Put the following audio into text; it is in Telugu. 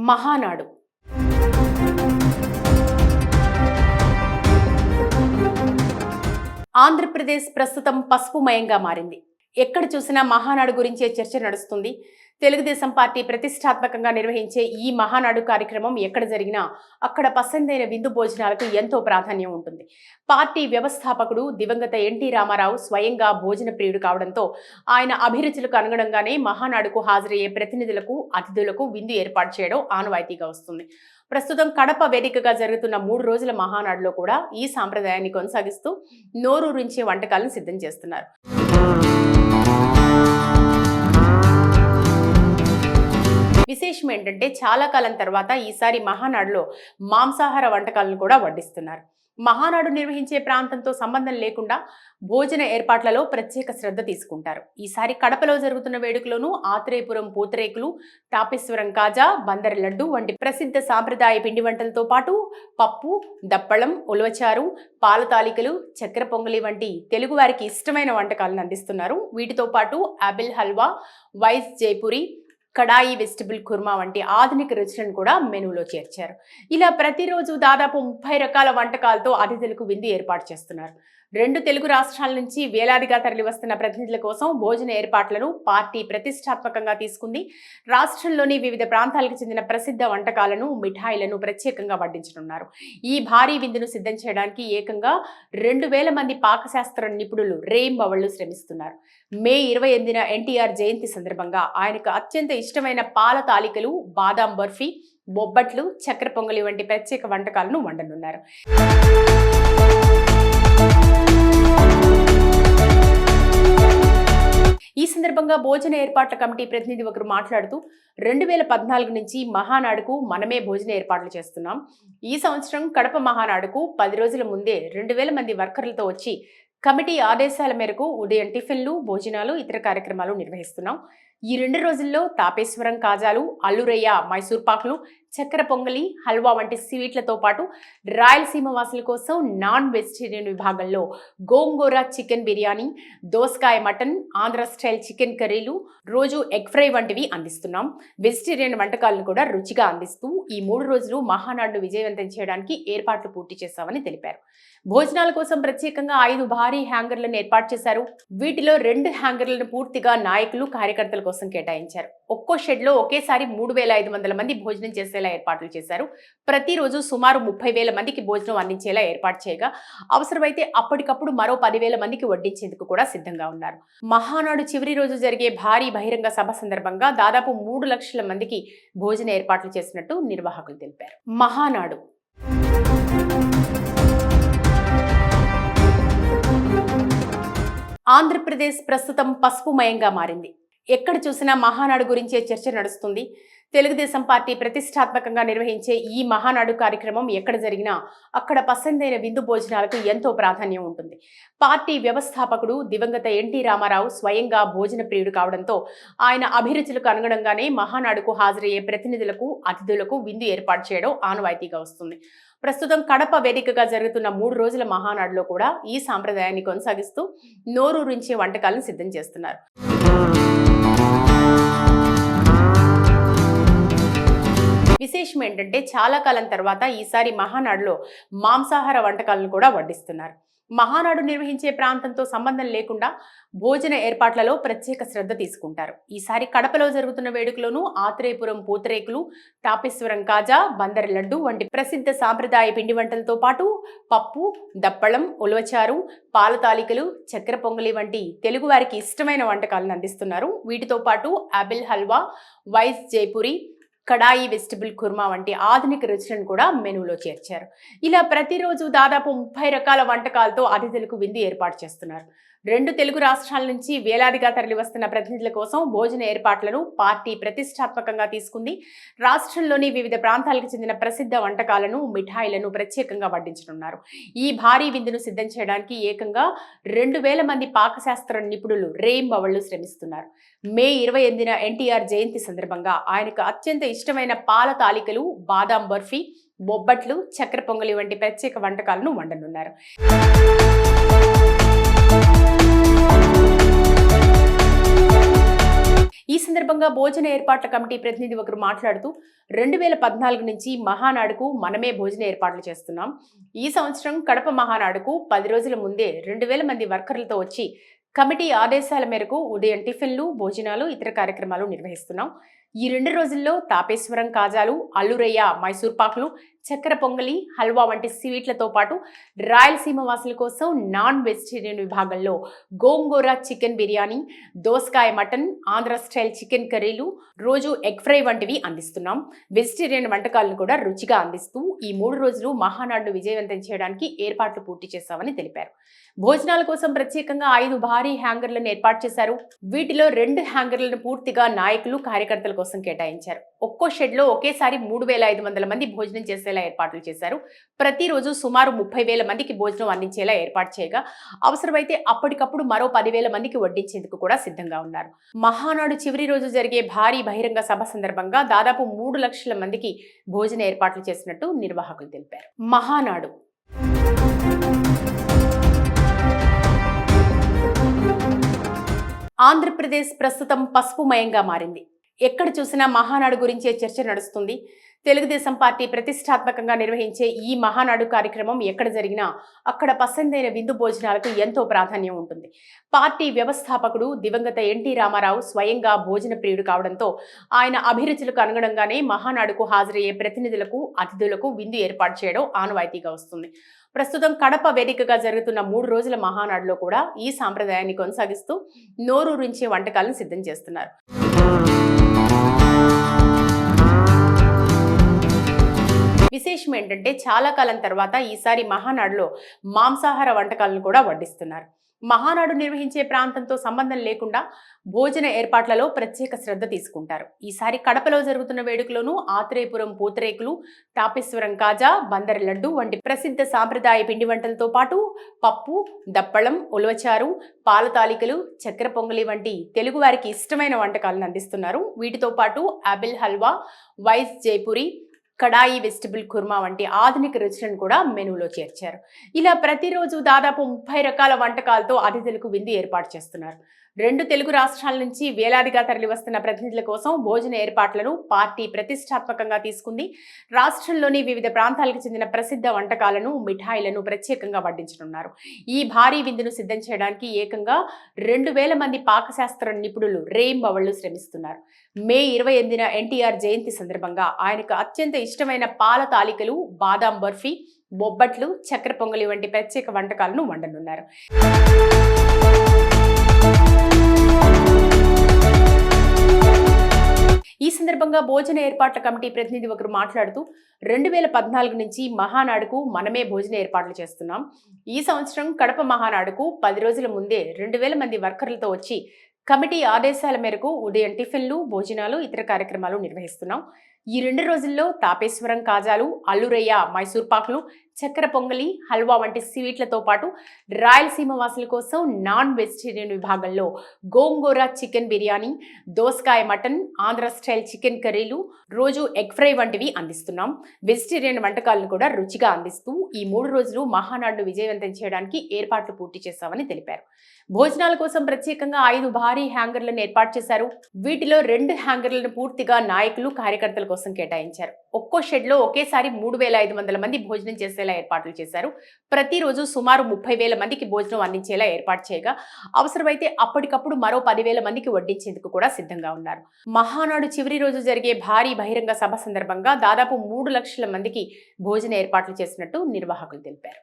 మహానాడు ఆంధ్రప్రదేశ్ ప్రస్తుతం పసుపుమయంగా మారింది. ఎక్కడ చూసినా మహానాడు గురించే చర్చ నడుస్తుంది. తెలుగుదేశం పార్టీ ప్రతిష్టాత్మకంగా నిర్వహించే ఈ మహానాడు కార్యక్రమం ఎక్కడ జరిగినా అక్కడ పసందైన విందు భోజనాలకు ఎంతో ప్రాధాన్యం ఉంటుంది. పార్టీ వ్యవస్థాపకుడు దివంగత ఎన్టీ రామారావు స్వయంగా భోజన ప్రియుడు కావడంతో ఆయన అభిరుచులకు అనుగుణంగానే మహానాడుకు హాజరయ్యే ప్రతినిధులకు, అతిథులకు విందు ఏర్పాటు చేయడం ఆనవాయితీగా వస్తుంది. ప్రస్తుతం కడప వేదికగా జరుగుతున్న 3 రోజుల మహానాడులో కూడా ఈ సాంప్రదాయాన్ని కొనసాగిస్తూ నోరూరించే వంటకాలను సిద్ధం చేస్తున్నారు. విశేషం ఏంటంటే చాలా కాలం తర్వాత ఈసారి మహానాడులో మాంసాహార వంటకాలను కూడా వడ్డిస్తున్నారు. మహానాడు నిర్వహించే ప్రాంతంతో సంబంధం లేకుండా భోజన ఏర్పాట్లలో ప్రత్యేక శ్రద్ధ తీసుకుంటారు. ఈసారి కడపలో జరుగుతున్న వేడుకలోనూ ఆత్రేయపురం పూతరేకులు, తాపేశ్వరం కాజా, బందర్ లడ్డు వంటి ప్రసిద్ధ సాంప్రదాయ పిండి వంటలతో పాటు పప్పు, దప్పళం, ఉలవచారు, పాల తాలికలు, చక్కెర పొంగలి వంటి తెలుగువారికి ఇష్టమైన వంటకాలను అందిస్తున్నారు. వీటితో పాటు ఆపిల్ హల్వా, వైస్ జైపూరి, కడాయి వెజిటబుల్ కుర్మా వంటి ఆధునిక రుచులను కూడా మెనూలో చేర్చారు. ఇలా ప్రతిరోజు దాదాపు 30 రకాల వంటకాలతో అతిథులకు విందు ఏర్పాటు చేస్తున్నారు. 2 తెలుగు రాష్ట్రాల నుంచి వేలాదిగా తరలివస్తున్న ప్రతినిధుల కోసం భోజన ఏర్పాట్లను పార్టీ ప్రతిష్టాత్మకంగా తీసుకుంది. రాష్ట్రంలోని వివిధ ప్రాంతాలకు చెందిన ప్రసిద్ధ వంటకాలను, మిఠాయిలను ప్రత్యేకంగా వడ్డించనున్నారు. ఈ భారీ విందును సిద్ధం చేయడానికి ఏకంగా 2000 మంది పాకశాస్త్ర నిపుణులు రేయింబవళ్లు శ్రమిస్తున్నారు. మే 28న ఎన్టీఆర్ జయంతి సందర్భంగా ఆయనకు అత్యంత ఇష్టమైన పాల తాలికలు, బాదాం బర్ఫీ, బొబ్బట్లు, చక్కెర పొంగలి వంటి ప్రత్యేక వంటకాలను వండనున్నారు. ఈ సందర్భంగా భోజన ఏర్పాట్ల కమిటీ ప్రతినిధి ఒకరు మాట్లాడుతూ 2014 నుంచి మహానాడుకు మనమే భోజన ఏర్పాట్లు చేస్తున్నాం. ఈ సంవత్సరం కడప మహానాడుకు 10 రోజుల ముందే 2000 మంది వర్కర్లతో వచ్చి కమిటీ ఆదేశాల మేరకు ఉదయం టిఫిన్లు, భోజనాలు, ఇతర కార్యక్రమాలు నిర్వహిస్తున్నాం. ఈ 2 రోజుల్లో తాపేశ్వరం కాజాలు, అల్లురయ్య మైసూర్ పాకులు, చక్కెర పొంగలి, హల్వా వంటి స్వీట్లతో పాటు రాయలసీమ వాసుల కోసం నాన్ వెజిటేరియన్ విభాగంలో గోంగూర చికెన్ బిర్యానీ, దోసకాయ మటన్, ఆంధ్ర స్టైల్ చికెన్ కర్రీలు, రోజు ఎగ్ ఫ్రై వంటివి అందిస్తున్నాం. వెజిటేరియన్ వంటకాలను కూడా రుచిగా అందిస్తూ ఈ 3 రోజులు మహానాడును విజయవంతం చేయడానికి ఏర్పాట్లు పూర్తి చేశామని తెలిపారు. భోజనాల కోసం ప్రత్యేకంగా 5 భారీ హ్యాంగర్లను ఏర్పాటు చేశారు. వీటిలో 2 హ్యాంగర్లను పూర్తిగా నాయకులు, కార్యకర్తల కోసం కేటాయించారు. ఒక్కో షెడ్ లో ఒకేసారి 3500 మంది భోజనం చేసేలా ఏర్పాట్లు చేశారు. ప్రతిరోజు సుమారు 30,000 మందికి భోజనం అందించేలా ఏర్పాటు చేయగా అవసరమైతే అప్పటికప్పుడు మరో 10,000 మందికి వడ్డించేందుకు కూడా సిద్ధంగా ఉన్నారు. మహానాడు చివరి రోజు జరిగే భారీ బహిరంగ సభ సందర్భంగా దాదాపు 3 లక్షల మందికి భోజన ఏర్పాట్లు చేసినట్టు నిర్వాహకులు తెలిపారు. మహానాడు ఆంధ్రప్రదేశ్ ప్రస్తుతం పసుపుమయంగా మారింది. ఎక్కడ చూసినా మహానాడు గురించే చర్చ నడుస్తుంది. తెలుగుదేశం పార్టీ ప్రతిష్టాత్మకంగా నిర్వహించే ఈ మహానాడు కార్యక్రమం ఎక్కడ జరిగినా అక్కడ పసందైన విందు భోజనాలకు ఎంతో ప్రాధాన్యం ఉంటుంది. పార్టీ వ్యవస్థాపకుడు దివంగత ఎన్టీ రామారావు స్వయంగా భోజన ప్రియుడు కావడంతో ఆయన అభిరుచులకు అనుగుణంగానే మహానాడుకు హాజరయ్యే ప్రతినిధులకు, అతిథులకు విందు ఏర్పాటు చేయడం ఆనవాయితీగా వస్తుంది. ప్రస్తుతం కడప వేదికగా జరుగుతున్న 3 రోజుల మహానాడులో కూడా ఈ సాంప్రదాయాన్ని కొనసాగిస్తూ నోరూరించే వంటకాలను సిద్ధం చేస్తున్నారు. విశేషం ఏంటంటే చాలా కాలం తర్వాత ఈసారి మహానాడులో మాంసాహార వంటకాలను కూడా వడ్డిస్తున్నారు. మహానాడు నిర్వహించే ప్రాంతంతో సంబంధం లేకుండా భోజన ఏర్పాట్లలో ప్రత్యేక శ్రద్ధ తీసుకుంటారు. ఈసారి కడపలో జరుగుతున్న వేడుకలోనూ ఆత్రేయపురం పూతరేకులు, తాపేశ్వరం కాజా, బందర్ లడ్డు వంటి ప్రసిద్ధ సాంప్రదాయ పిండి వంటలతో పాటు పప్పు, దప్పళం, ఉలవచారు, పాల తాలికలు, చక్కెర పొంగలి వంటి తెలుగువారికి ఇష్టమైన వంటకాలను అందిస్తున్నారు. వీటితో పాటు ఆపిల్ హల్వా, వైస్ జైపూరి, కడాయి వెజిటబుల్ కుర్మా వంటి ఆధునిక రుచులను కూడా మెనూలో చేర్చారు. ఇలా ప్రతిరోజు దాదాపు 30 రకాల వంటకాలతో అతిథులకు విందు ఏర్పాటు చేస్తున్నారు. 2 తెలుగు రాష్ట్రాల నుంచి వేలాదిగా తరలివస్తున్న ప్రతినిధుల కోసం భోజన ఏర్పాట్లను పార్టీ ప్రతిష్టాత్మకంగా తీసుకుంది. రాష్ట్రంలోని వివిధ ప్రాంతాలకు చెందిన ప్రసిద్ధ వంటకాలను, మిఠాయిలను ప్రత్యేకంగా వడ్డించనున్నారు. ఈ భారీ విందును సిద్ధం చేయడానికి ఏకంగా 2000 మంది పాకశాస్త్ర నిపుణులు రేయింబవళ్లు శ్రమిస్తున్నారు. మే 28న ఎన్టీఆర్ జయంతి సందర్భంగా ఆయనకు అత్యంత ఇష్టమైన పాల తాలికలు, బాదాం బర్ఫీ, బొబ్బట్లు, చక్కెర పొంగలి వంటి ప్రత్యేక వంటకాలను వండనున్నారు. ఈ సందర్భంగా భోజన ఏర్పాట్ల కమిటీ ప్రతినిధి ఒకరు మాట్లాడుతూ 2014 నుంచి మహానాడుకు మనమే భోజన ఏర్పాట్లు చేస్తున్నాం. ఈ సంవత్సరం కడప మహానాడుకు 10 రోజుల ముందే 2000 మంది వర్కర్లతో వచ్చి కమిటీ ఆదేశాల మేరకు ఉదయం టిఫిన్లు, భోజనాలు, ఇతర కార్యక్రమాలు నిర్వహిస్తున్నాం. ఈ 2 రోజుల్లో తాపేశ్వరం కాజాలు, అల్లురయ్య మైసూర్ పాకులు, చక్కెర పొంగలి, హల్వా వంటి స్వీట్లతో పాటు రాయలసీమ వాసుల కోసం నాన్ వెజిటేరియన్ విభాగంలో గోంగూర చికెన్ బిర్యానీ, దోసకాయ మటన్, ఆంధ్ర స్టైల్ చికెన్ కర్రీలు, రోజు ఎగ్ ఫ్రై వంటివి అందిస్తున్నాం. వెజిటేరియన్ వంటకాలను కూడా రుచిగా అందిస్తూ ఈ 3 రోజులు మహానాడును విజయవంతం చేయడానికి ఏర్పాట్లు పూర్తి చేశామని తెలిపారు. భోజనాల కోసం ప్రత్యేకంగా 5 భారీ హ్యాంగర్లను ఏర్పాటు చేశారు. వీటిలో 2 హ్యాంగర్లను పూర్తిగా నాయకులు, కార్యకర్తల కోసం కేటాయించారు. ఒక్కో షెడ్ లో ఒకేసారి 3500 మంది భోజనం చేసేలా ఏర్పాట్లు చేశారు. ప్రతిరోజు సుమారు 30,000 మందికి భోజనం అందించేలా ఏర్పాటు చేయగా అవసరమైతే అప్పటికప్పుడు మరో 10,000 మందికి వడ్డించేందుకు కూడా సిద్ధంగా ఉన్నారు. మహానాడు చివరి రోజు జరిగే భారీ బహిరంగ సభ సందర్భంగా దాదాపు 3 లక్షల మందికి భోజన ఏర్పాట్లు చేసినట్టు నిర్వాహకులు తెలిపారు. మహానాడు ఆంధ్రప్రదేశ్ ప్రస్తుతం పసుపుమయంగా మారింది. ఎక్కడ చూసినా మహానాడు గురించే చర్చ నడుస్తుంది. తెలుగుదేశం పార్టీ ప్రతిష్టాత్మకంగా నిర్వహించే ఈ మహానాడు కార్యక్రమం ఎక్కడ జరిగినా అక్కడ పసందైన విందు భోజనాలకు ఎంతో ప్రాధాన్యం ఉంటుంది. పార్టీ వ్యవస్థాపకుడు దివంగత ఎన్టీ రామారావు స్వయంగా భోజన ప్రియుడు కావడంతో ఆయన అభిరుచులకు అనుగుణంగానే మహానాడుకు హాజరయ్యే ప్రతినిధులకు, అతిథులకు విందు ఏర్పాటు చేయడం ఆనవాయితీగా వస్తుంది. ప్రస్తుతం కడప వేదికగా జరుగుతున్న 3 రోజుల మహానాడులో కూడా ఈ సాంప్రదాయాన్ని కొనసాగిస్తూ నోరూరించే వంటకాలను సిద్ధం చేస్తున్నారు. విశేషం ఏంటంటే చాలా కాలం తర్వాత ఈసారి మహానాడులో మాంసాహార వంటకాలను కూడా వడ్డిస్తున్నారు. మహానాడు నిర్వహించే ప్రాంతంతో సంబంధం లేకుండా భోజన ఏర్పాట్లలో ప్రత్యేక శ్రద్ధ తీసుకుంటారు. ఈసారి కడపలో జరుగుతున్న వేడుకలోనూ ఆత్రేయపురం పూతరేకులు, తాపేశ్వరం కాజా, బందర్ లడ్డు వంటి ప్రసిద్ధ సాంప్రదాయ పిండి వంటలతో పాటు పప్పు, దప్పళం, ఉలవచారు, పాల తాలికలు, చక్కెర పొంగలి వంటి తెలుగు వారికి ఇష్టమైన వంటకాలను అందిస్తున్నారు. వీటితో పాటు ఆపిల్ హల్వా, వైస్ జైపూరి, కడాయి వెజిటబుల్ కుర్మా వంటి ఆధునిక రుచులను కూడా మెనూలో చేర్చారు. ఇలా ప్రతిరోజు దాదాపు 30 రకాల వంటకాలతో అతిథులకు విందు ఏర్పాటు చేస్తున్నారు. 2 తెలుగు రాష్ట్రాల నుంచి వేలాదిగా తరలివస్తున్న ప్రతినిధుల కోసం భోజన ఏర్పాట్లను పార్టీ ప్రతిష్టాత్మకంగా తీసుకుంది. రాష్ట్రంలోని వివిధ ప్రాంతాలకు చెందిన ప్రసిద్ధ వంటకాలను, మిఠాయిలను ప్రత్యేకంగా వడ్డించనున్నారు. ఈ భారీ విందును సిద్ధం చేయడానికి ఏకంగా 2000 మంది పాకశాస్త్ర నిపుణులు రేయింబవళ్లు శ్రమిస్తున్నారు. మే 28న ఎన్టీఆర్ జయంతి సందర్భంగా ఆయనకు అత్యంత ఇష్టమైన పాల తాలికలు, బాదాం బర్ఫీ, బొబ్బట్లు, చక్కెర పొంగలి వంటి ప్రత్యేక వంటకాలను వండనున్నారు. ఈ సందర్భంగా భోజన ఏర్పాట్ల కమిటీ ప్రతినిధి ఒకరు మాట్లాడుతూ 2014 నుంచి మహానాడుకు మనమే భోజన ఏర్పాట్లు చేస్తున్నాం. ఈ సంవత్సరం కడప మహానాడుకు 10 రోజుల ముందే 2000 మంది వర్కర్లతో వచ్చి కమిటీ ఆదేశాల మేరకు ఉదయం టిఫిన్లు, భోజనాలు, ఇతర కార్యక్రమాలు నిర్వహిస్తున్నాం. ఈ 2 రోజుల్లో తాపేశ్వరం కాజాలు, అల్లురయ్య మైసూర్ పాకులు, చక్కెర పొంగలి, హల్వా వంటి స్వీట్లతో పాటు రాయలసీమ వాసుల కోసం నాన్ వెజిటేరియన్ విభాగంలో గోంగూర చికెన్ బిర్యానీ, దోసకాయ మటన్, ఆంధ్ర స్టైల్ చికెన్ కర్రీలు, రోజు ఎగ్ ఫ్రై వంటివి అందిస్తున్నాం. వెజిటేరియన్ వంటకాలను కూడా రుచిగా అందిస్తూ ఈ 3 రోజులు మహానాడును విజయవంతం చేయడానికి ఏర్పాట్లు పూర్తి చేశామని తెలిపారు. భోజనాల కోసం ప్రత్యేకంగా 5 భారీ హ్యాంగర్లను ఏర్పాటు చేశారు. వీటిలో 2 హ్యాంగర్లను పూర్తిగా నాయకులు, కార్యకర్తల కోసం కేటాయించారు. ఒక్కో షెడ్ లో ఒకేసారి 3500 మంది భోజనం చేసేలా ఏర్పాట్లు చేశారు. ప్రతిరోజు సుమారు 30,000 మందికి భోజనం అందించేలా ఏర్పాటు చేయగా అవసరమైతే అప్పటికప్పుడు మరో 10,000 మందికి వడ్డించేందుకు కూడా సిద్ధంగా ఉన్నారు. మహానాడు చివరి రోజు జరిగే భారీ బహిరంగ సభ సందర్భంగా దాదాపు 3 లక్షల మందికి భోజన ఏర్పాట్లు చేసినట్టు నిర్వాహకులు తెలిపారు.